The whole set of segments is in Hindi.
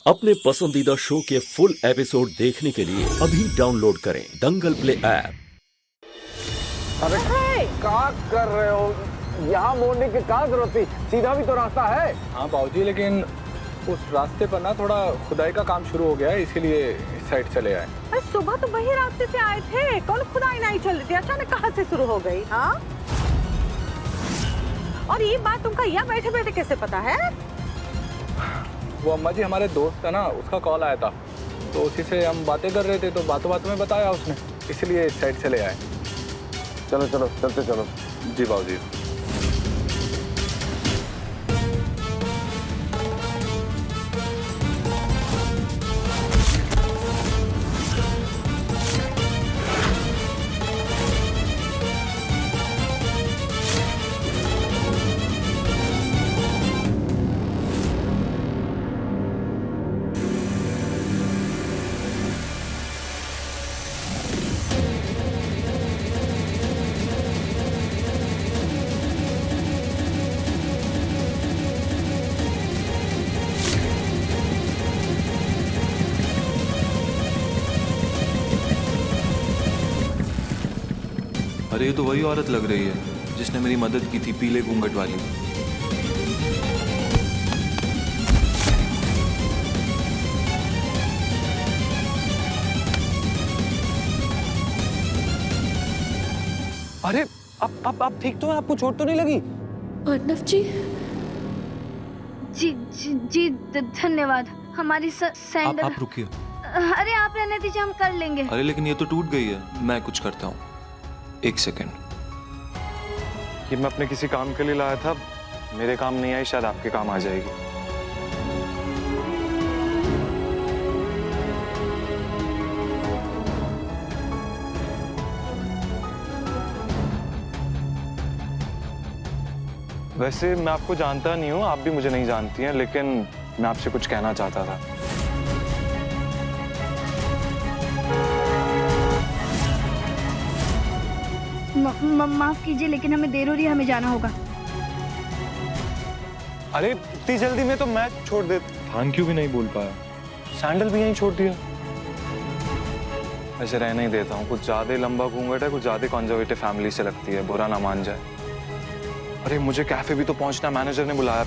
अपने पसंदीदा शो के फुल एपिसोड देखने के लिए अभी डाउनलोड करें दंगल प्ले ऐप। अरे क्या कर रहे हो? यहाँ मोड़ने की क्या जरूरत थी? सीधा भी तो रास्ता है। हाँ बाबूजी, लेकिन उस रास्ते पर ना थोड़ा खुदाई का काम शुरू हो गया है, इसीलिए इस साइड चले आए। अरे सुबह तो वही रास्ते से आए थे, कौन खुदाई नहीं चल रही थी, अचानक कहाँ से शुरू हो गई? हाँ, और ये बात तुमका यहाँ बैठे बैठे कैसे पता है? वो अम्मा जी हमारे दोस्त है ना, उसका कॉल आया था, तो उसी से हम बातें कर रहे थे, तो बातों बातों में बताया उसने, इसलिए इस साइड चले आए। चलो चलो चलते चलो। जी बाबूजी। अरे ये तो वही औरत लग रही है जिसने मेरी मदद की थी, पीले घूंघट वाली। अरे आप ठीक तो हैं? आपको चोट तो नहीं लगी? अर्नव जी। जी धन्यवाद। हमारी सैंडल। आप रुकिए। अरे आप रहने दीजिए, हम कर लेंगे। अरे लेकिन ये तो टूट गई है, मैं कुछ करता हूँ, एक सेकेंड। ये मैं अपने किसी काम के लिए लाया था, मेरे काम नहीं आई, शायद आपके काम आ जाएगी। वैसे मैं आपको जानता नहीं हूँ, आप भी मुझे नहीं जानती हैं, लेकिन मैं आपसे कुछ कहना चाहता था। माफ कीजिए, लेकिन हमें देर हो रही है, हमें जाना होगा। अरे इतनी जल्दी में तो मैं छोड़ दे, थैंक यू भी नहीं बोल पाया, सैंडल भी यहीं छोड़ दिया। ऐसे रहने ही देता हूँ, कुछ ज्यादा लंबा घूंघट है, कुछ ज्यादा कंजर्वेटिव फैमिली से लगती है, बुरा ना मान जाए। अरे मुझे कैफे भी तो पहुंचना, मैनेजर ने बुलाया।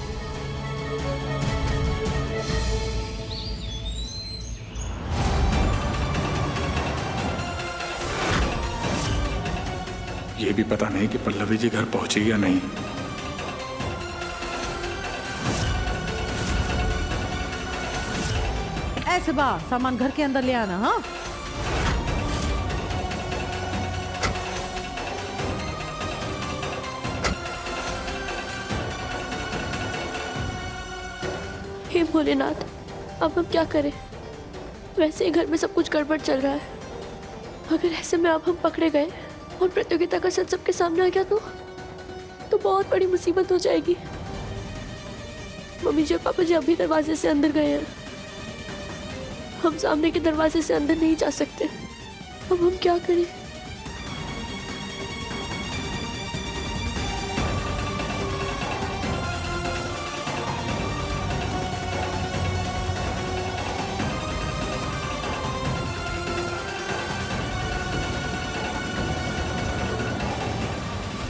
ये भी पता नहीं कि पल्लवी जी घर पहुंची या नहीं। ऐसे सामान घर के अंदर ले आना। हाँ, हे भोलेनाथ, अब हम क्या करें? वैसे ही घर में सब कुछ गड़बड़ चल रहा है। अगर ऐसे में अब हम पकड़े गए और प्रतियोगिता का सच सबके सामने आ गया तो बहुत बड़ी मुसीबत हो जाएगी। मम्मी जी और पापा जी अभी दरवाजे से अंदर गए हैं, हम सामने के दरवाजे से अंदर नहीं जा सकते। अब हम क्या करें?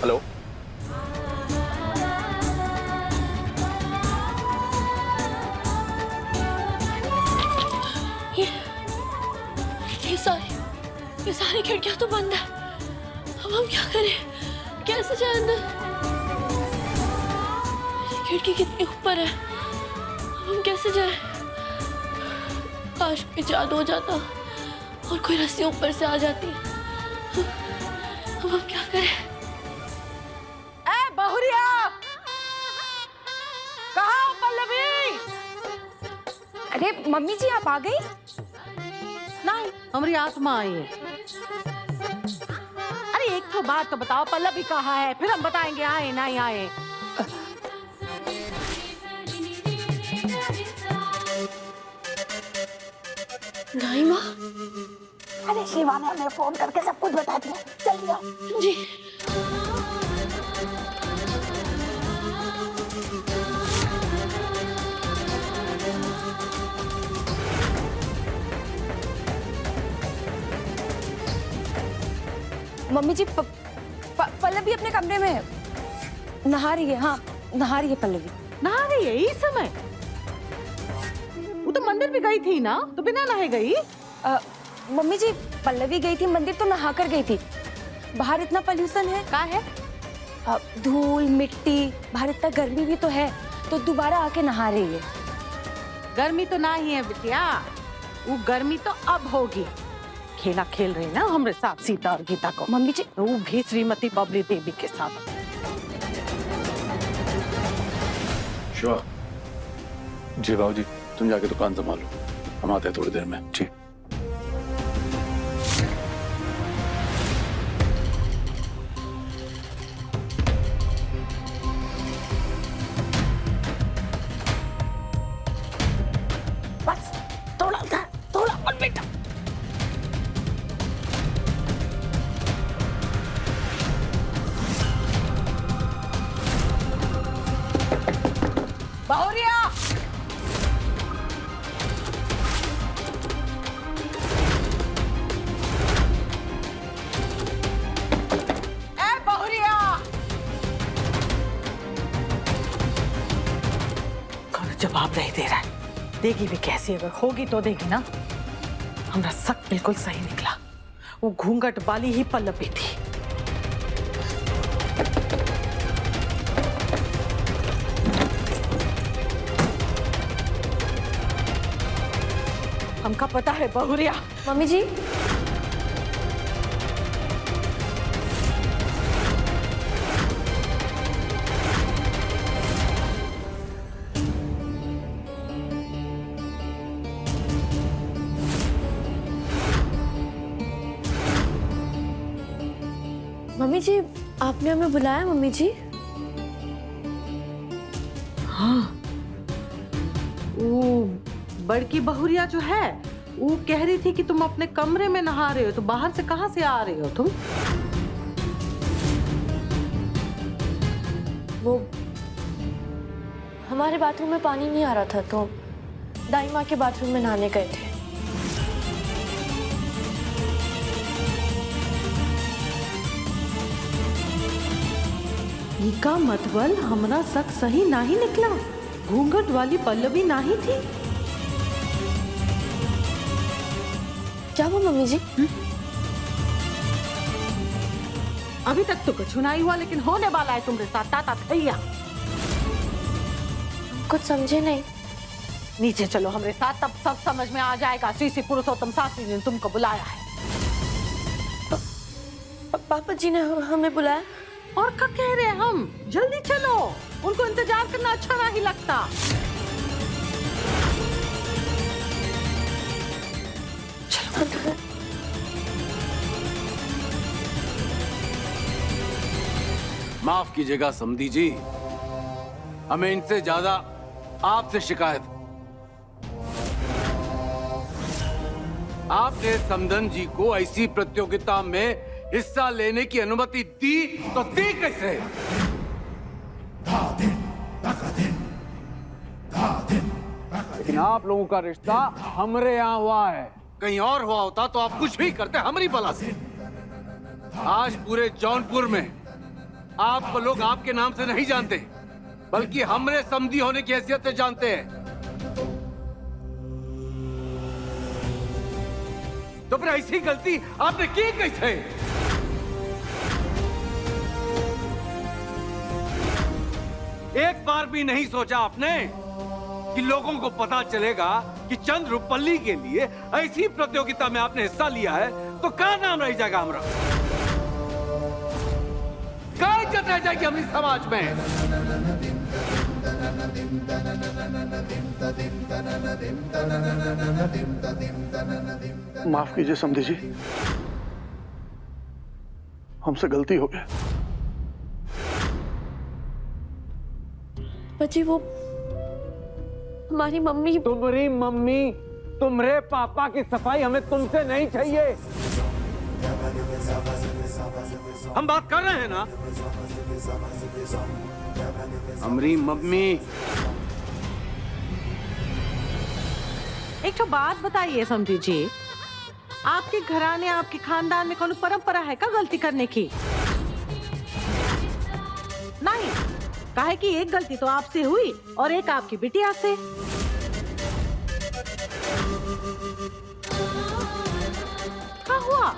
हेलो। ये सारी खिड़कियां तो बंद है। अब हम क्या करें? कैसे जाए अंदर? खिड़की कितनी ऊपर है, अब हम कैसे जाए? काश कोई जादू हो जाता और कोई रस्सी ऊपर से आ जाती। अब हम क्या करें? ए बहुरिया, कहाँ हो पल्लवी? अरे मम्मी जी, आप आ गई? नहीं, हमारी आत्मा आई है। अरे एक तो बात तो बताओ, पल्लवी कहाँ है, फिर हम बताएंगे आए नहीं आए। नहीं माँ। अरे शिवा ने हमें फोन करके सब कुछ बता दिया, जल्दी आओ। जी। मम्मी जी पल्लवी अपने कमरे में नहा रही है। हाँ नहा रही है पल्लवी। नहा रही है इस समय? वो तो मंदिर भी गई थी ना, तो बिना नहाए गई? मम्मी जी पल्लवी गई थी मंदिर तो नहा कर गई थी। बाहर इतना पोल्यूशन है। क्या है? धूल मिट्टी, बाहर इतना गर्मी भी तो है, तो दोबारा आके नहा रही है। गर्मी तो ना ही है बिटिया, वो गर्मी तो अब होगी। खेला खेल रही ना हमारे साथ सीता और गीता को। मम्मी जी वो भी श्रीमती बबली देवी के साथ। शिवा, जी बाबूजी। तुम जाके दुकान संभालो, हम आते हैं थोड़ी देर में। जी। बस थोड़ा और बेटा। बहुरिया, ए बहुरिया, कौन जवाब नहीं दे रहा है? देगी भी कैसी? अगर होगी तो देगी ना। हमारा शक बिल्कुल सही निकला, वो घूंघट वाली ही पल्लवी थी। हमका पता है बहुरिया। मम्मी जी मम्मी जी आपने हमें बुलाया? मम्मी जी हाँ, वो बड़की बहुरिया जो है वो कह रही थी कि तुम अपने कमरे में नहा रहे हो, तो बाहर से कहाँ से आ रहे हो तुम? वो हमारे बाथरूम में पानी नहीं आ रहा था, तो दाई माँ के बाथरूम में नहाने गए थे। का मतलब हमारा शक सही ना ही निकला, घूंघट वाली पल्लवी ना ही थी। क्या वो मम्मी जी? अभी तक तो कुछ नहीं हुआ, लेकिन होने वाला है तुम्हारे साथ ताता भैया। कुछ समझे नहीं। नीचे चलो हमारे साथ, तब सब समझ में आ जाएगा। श्री श्री पुरुषोत्तम शास्त्री ने तुमको बुलाया है। पापा जी ने हमें बुलाया। और क्या कह रहे हैं हम? जल्दी चलो, उनको इंतजार करना अच्छा नहीं लगता। चलो। माफ कीजिएगा समधी जी, हमें इनसे ज्यादा आपसे शिकायत। आपने समधन जी को ऐसी प्रतियोगिता में हिस्सा लेने की अनुमति दी तो दी कैसे? लेकिन आप लोगों का रिश्ता हमरे यहाँ हुआ है। कहीं और हुआ होता तो आप कुछ भी करते हमारी बला से। आज पूरे जौनपुर में आपको लोग आपके नाम से नहीं जानते, बल्कि हमरे समधी होने की हैसियत से जानते हैं। तो फिर ऐसी गलती आपने की कैसे? एक बार भी नहीं सोचा आपने कि लोगों को पता चलेगा कि चंद रुपल्ली के लिए ऐसी प्रतियोगिता में आपने हिस्सा लिया है, तो क्या नाम रह जाएगा हमारा? क्या इज्जत रह जाएगी हमारी समाज में? माफ कीजिए समधी जी, हमसे गलती हो गई। बच्ची वो हमारी मम्मी। तुम्हारी मम्मी, तुम्हारे पापा की सफाई हमें तुमसे नहीं चाहिए। हम बात कर रहे हैं ना, हमारी मम्मी। एक तो बात बताइए समधी जी, आपके घराने आपके खानदान में कौन परंपरा है का गलती करने की? नहीं, काहे कि एक गलती तो आपसे हुई और एक आपकी बिटिया से। क्या हुआ?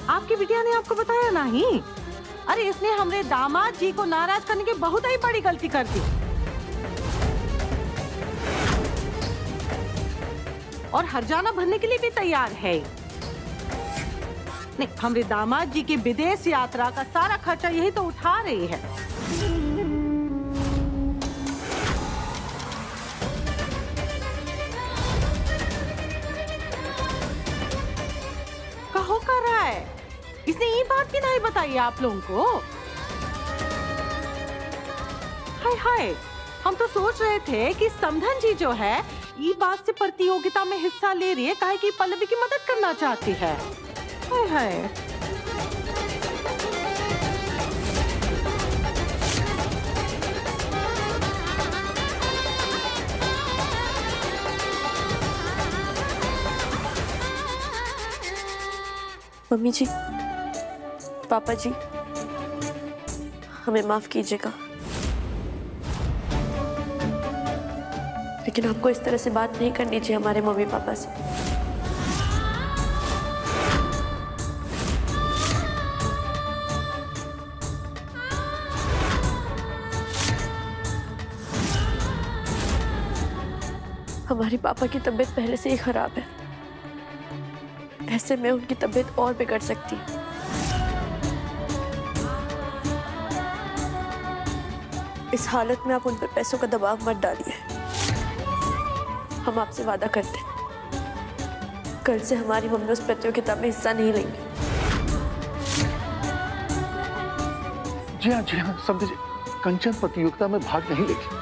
आपकी बिटिया ने आपको बताया नहीं? अरे इसने हमरे दामाद जी को नाराज करने की बहुत ही बड़ी गलती कर दी और हर्जाना भरने के लिए भी तैयार है। नहीं, हमरे दामाद जी की विदेश यात्रा का सारा खर्चा यही तो उठा रही है। कहो कर रहा है, इसने ये बात भी नहीं बताई आप लोगों को। हाय हाय, हम तो सोच रहे थे कि समधन जी जो है ये बात से प्रतियोगिता में हिस्सा ले रही है काहे कि पल्लवी की मदद करना चाहती है। हाय हाय, मम्मी जी, पापा जी, हमें माफ कीजिएगा, लेकिन आपको इस तरह से बात नहीं करनी चाहिए हमारे मम्मी पापा से। हमारी पापा की तबीयत पहले से ही खराब है, ऐसे में उनकी तबीयत और बिगड़ सकती है। इस हालत में आप उन पर पैसोका दबाव मत डालिए। हम आपसे वादा करते हैं, कल से हमारी मम्मी उस प्रतियोगिता में हिस्सा नहीं लेंगी। जी हाँ समझे जी, कंचन प्रतियोगिता में भाग नहीं लेगी।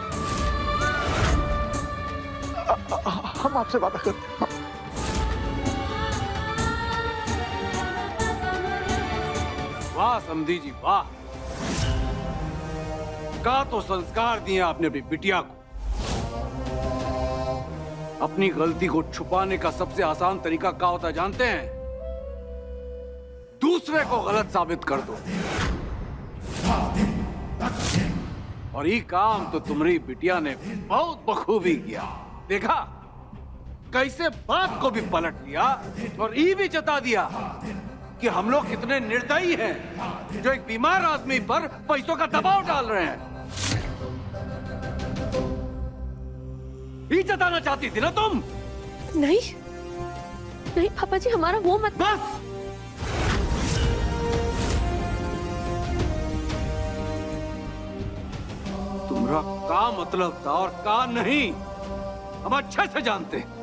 हम आपसे वादा करते हैं। वाह समधी जी वाह, का तो संस्कार दिए आपने अपनी बिटिया को। अपनी गलती को छुपाने का सबसे आसान तरीका क्या होता है जानते हैं? दूसरे को गलत साबित कर दो। और ये काम तो तुम्हारी बिटिया ने बहुत बखूबी किया। देखा कैसे बात को भी पलट लिया और ये भी जता दिया कि हम लोग कितने निर्दयी हैं जो एक बीमार आदमी पर पैसों का दबाव डाल रहे हैं। ये जताना चाहती थी ना तुम? नहीं नहीं पापा जी, हमारा वो मत। बस तुम्हारा का मतलब था और का नहीं हम अच्छे से जानते हैं।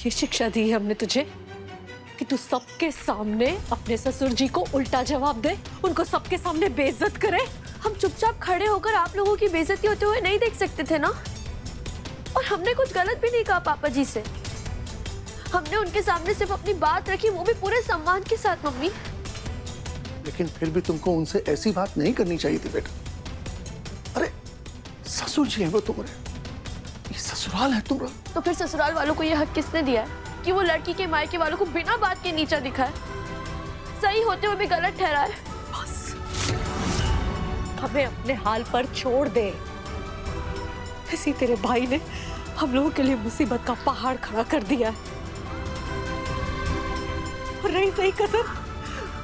ये शिक्षा दी है हमने तुझे कि तू सबके सामने अपने ससुर जी को उल्टा जवाब दे, उनको सबके सामने बेइज्जत करे। हम चुपचाप खड़े होकर आप लोगों की बेइज्जती होते हुए नहीं देख सकते थे ना? और हमने कुछ गलत भी नहीं कहा पापा जी से। हमने उनके सामने सिर्फ अपनी बात रखी, वो भी पूरे सम्मान के साथ। मम्मी, लेकिन फिर भी तुमको उनसे ऐसी बात नहीं करनी चाहिए थी बेटा। अरे ससुर जी है वो तुम्हारे, ये ससुराल है तुम्हारा। तो फिर ससुराल वालों को ये हक किसने दिया है कि वो लड़की के मायके वालों को बिना बात के नीचा दिखाए, सही होते हुए भी गलत ठहराए? बस हमें अपने हाल पर छोड़ दे। इसी तेरे भाई ने हम लोगों के लिए मुसीबत का पहाड़ खड़ा कर दिया है। और रही सही कसर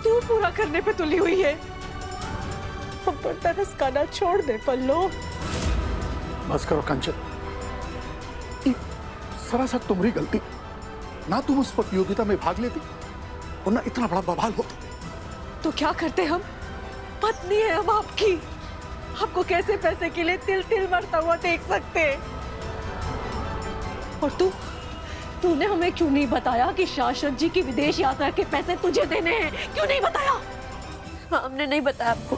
तू पूरा करने पे तुली हुई है। हम पर तरस खाना छोड़ दे पल्लो। बस करो कंचन, सरासर तुम्हारी गलती। ना तुम उस प्रतियोगिता में भाग लेती और ना इतना बड़ा बवाल होता। तो क्या करते हम? पत्नी है हम आपकी, आपको कैसे पैसे के लिए तिल तिल मरता हुआ देख सकते? और तूने हमें क्यों नहीं बताया कि शाश्वत जी की विदेश यात्रा के पैसे तुझे देने हैं? क्यों नहीं बताया? हाँ, हमने नहीं बताया आपको।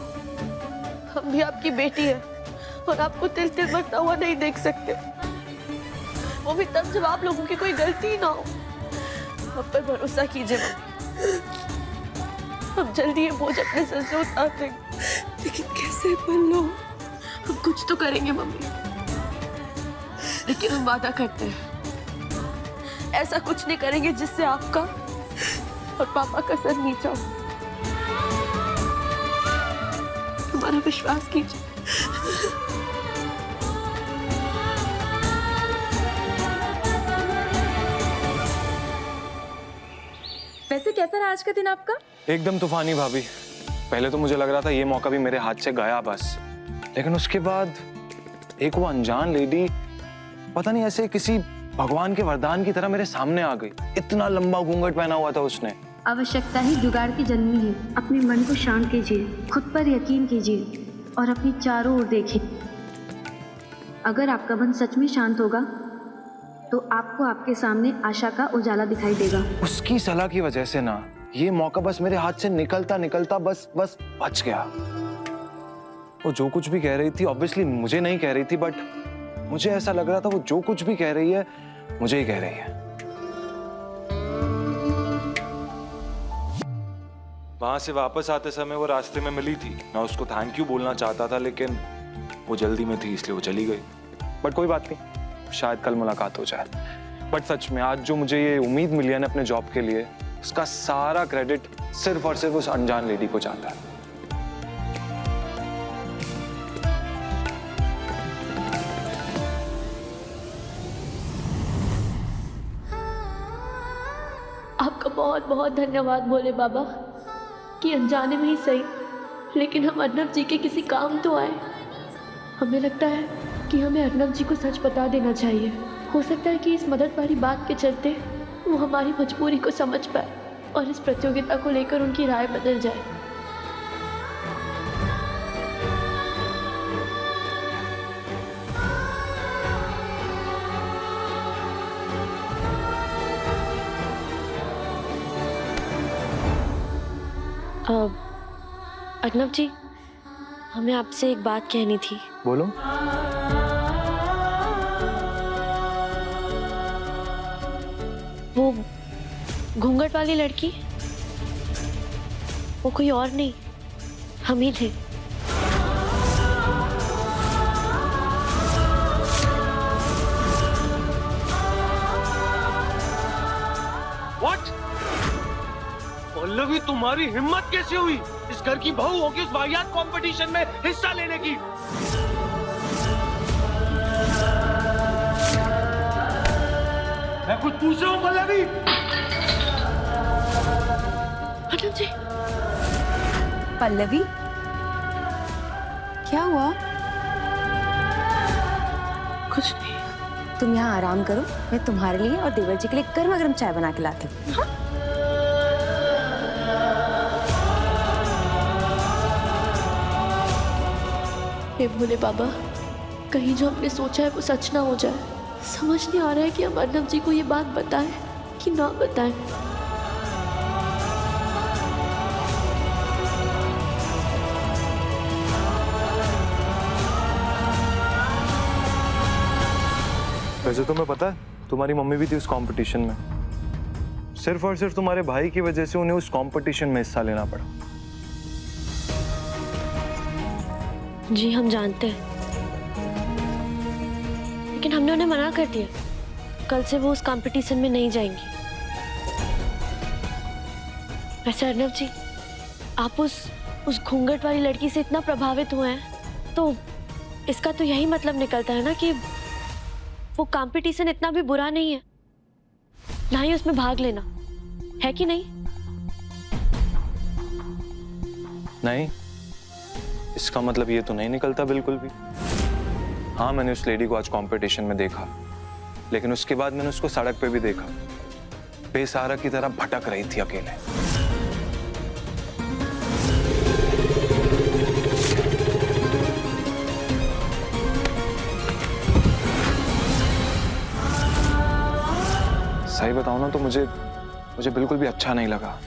हम भी आपकी बेटी है और आपको तिल तिल मरता हुआ नहीं देख सकते। वो भी तब जब आप लोगों की कोई गलती ना हो। हम पर भरोसा कीजिए मम्मी, हम जल्दी ये बोझ अपने सर से उतार देंगे। लेकिन कैसे पल्लू? हम कुछ तो करेंगे मम्मी, लेकिन हम वादा करते हैं ऐसा कुछ नहीं करेंगे जिससे आपका और पापा का सर नीचा हो। हमारा विश्वास कीजिए। वैसे कैसा रहा आज का दिन आपका? एकदम तूफानी भाभी। पहले तो मुझे लग रहा था ये मौका भी मेरे हाथ से गया बस, लेकिन उसके बाद एक वो अनजान लेडी पता नहीं ऐसे किसी भगवान के वरदान की तरह मेरे सामने आ गई। इतना लंबा घूंघट पहना हुआ था उसने। आवश्यकता ही जुगाड़ की जन्मी है। अपने मन को शांत कीजिए, खुद पर यकीन कीजिए और अपनी चारों ओर देखें। अगर आपका मन सच में शांत होगा तो आपको आपके सामने आशा का उजाला दिखाई देगा। उसकी सलाह की वजह से ना ये मौका बस मेरे हाथ से निकलता निकलता बस बच गया। वो जो कुछ भी कह रही थी ऑब्वियसली मुझे नहीं कह रही थी, बट मुझे ऐसा लग रहा था वो जो कुछ भी कह रही है मुझे ही कह रही है। वहां से वापस आते समय वो रास्ते में मिली थी। मैं उसको थैंक यू बोलना चाहता था, लेकिन वो जल्दी में थी इसलिए वो चली गई। बट कोई बात नहीं, शायद कल मुलाकात हो जाए। बट सच में आज जो मुझे ये उम्मीद मिली है ना अपने जॉब के लिए, उसका सारा क्रेडिट सिर्फ और सिर्फ उस अनजान लेडी को जाता है। आपका बहुत बहुत धन्यवाद भोले बाबा कि अनजाने में ही सही, लेकिन हम अर्नब जी के किसी काम तो आए। हमें लगता है कि हमें अर्नब जी को सच बता देना चाहिए। हो सकता है कि इस मदद वाली बात के चलते वो हमारी मजबूरी को समझ पाए और इस प्रतियोगिता को लेकर उनकी राय बदल जाए। अर्नब जी, हमें आपसे एक बात कहनी थी। बोलो। वो घूंघट वाली लड़की, वो कोई और नहीं, हम ही थे। What? पल्लवी, तुम्हारी हिम्मत कैसे हुई इस घर की बहू होगी उस वाहियात कंपटीशन में हिस्सा लेने की? मैं कुछ पूछ रहा हूँ पल्लवी। अर्नब जी। पल्लवी, क्या हुआ? कुछ नहीं। तुम यहाँ आराम करो, मैं तुम्हारे लिए और देवर जी के लिए गर्मा गर्म चाय बना के लाती हूँ। हाँ? हे भोले बाबा, कहीं जो हमने सोचा है वो सच ना हो जाए। समझ नहीं आ रहा है कि हम अर्नब जी को ये बात बताएं कि ना बताएं। वैसे तुम्हें पता है तुम्हारी मम्मी भी थी उस कंपटीशन में। सिर्फ और सिर्फ तुम्हारे भाई की वजह से उन्हें उस कंपटीशन में हिस्सा लेना पड़ा। जी हम जानते हैं, लेकिन हमने उन्हें मना कर दिया। कल से वो उस कंपटीशन में नहीं जाएंगी। वैसे अर्नब जी, आप उस घूंघट वाली लड़की से इतना प्रभावित हुए हैं तो इसका तो यही मतलब निकलता है ना कि वो कंपटीशन इतना भी बुरा नहीं है, ना ही उसमें भाग लेना है, कि नहीं? नहीं, इसका मतलब ये तो नहीं निकलता बिल्कुल भी। हाँ, मैंने उस लेडी को आज कंपटीशन में देखा, लेकिन उसके बाद मैंने उसको सड़क पे भी देखा, बेसहारा की तरह भटक रही थी अकेले। सही बताऊं ना तो मुझे बिल्कुल भी अच्छा नहीं लगा।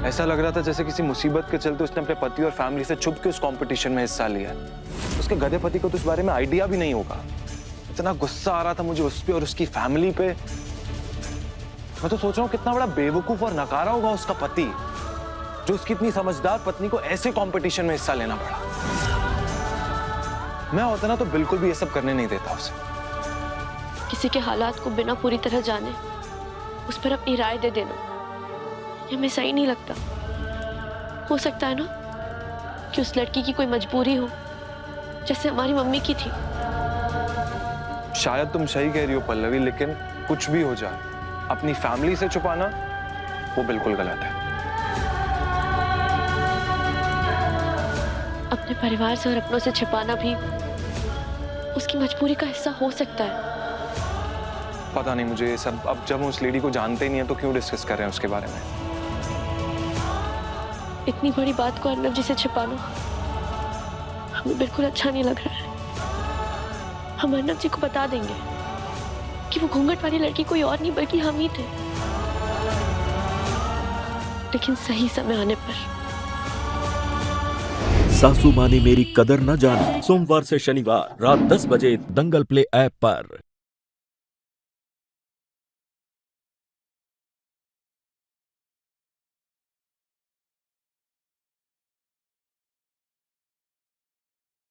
ऐसा लग रहा था जैसे किसी मुसीबत के चलते उसने अपने पति और फैमिली से छुप के उस कंपटीशन में हिस्सा लिया। उसके गधे पति को तो इस बारे में आइडिया भी नहीं होगा। इतना गुस्सा आ रहा था मुझे उस पे और उसकी फैमिली पे। मैं तो सोच रहा हूँ कितना बड़ा बेवकूफ और नकारा होगा उसका पति, जो उसकी इतनी समझदार पत्नी को ऐसे कंपटीशन में हिस्सा लेना पड़ा। मैं होता ना तो बिल्कुल भी ये सब करने नहीं देता उसे। किसी के हालात को बिना पूरी तरह जाने उस पर अपनी राय दे देना ये हमें सही नहीं लगता। हो सकता है ना कि उस लड़की की कोई मजबूरी हो, जैसे हमारी मम्मी की थी। शायद तुम सही कह रही हो पल्लवी, लेकिन कुछ भी हो जाए अपनी फैमिली से छुपाना वो बिल्कुल गलत है। अपने परिवार से और अपनों से छिपाना भी उसकी मजबूरी का हिस्सा हो सकता है। पता नहीं मुझे ये सब, अब जब हम उस लेडी को जानते ही नहीं है तो क्यों डिस्कस कर रहे हैं उसके बारे में। इतनी बड़ी बात को अर्नब जी से छिपाना हमें बिल्कुल अच्छा नहीं लग रहा है। हम अर्नब जी को बता देंगे कि वो घूंघट वाली लड़की कोई और नहीं बल्कि हम ही थे, लेकिन सही समय आने पर। सासू माँ ने मेरी कदर न जानी, सोमवार से शनिवार रात 10 बजे दंगल प्ले ऐप पर।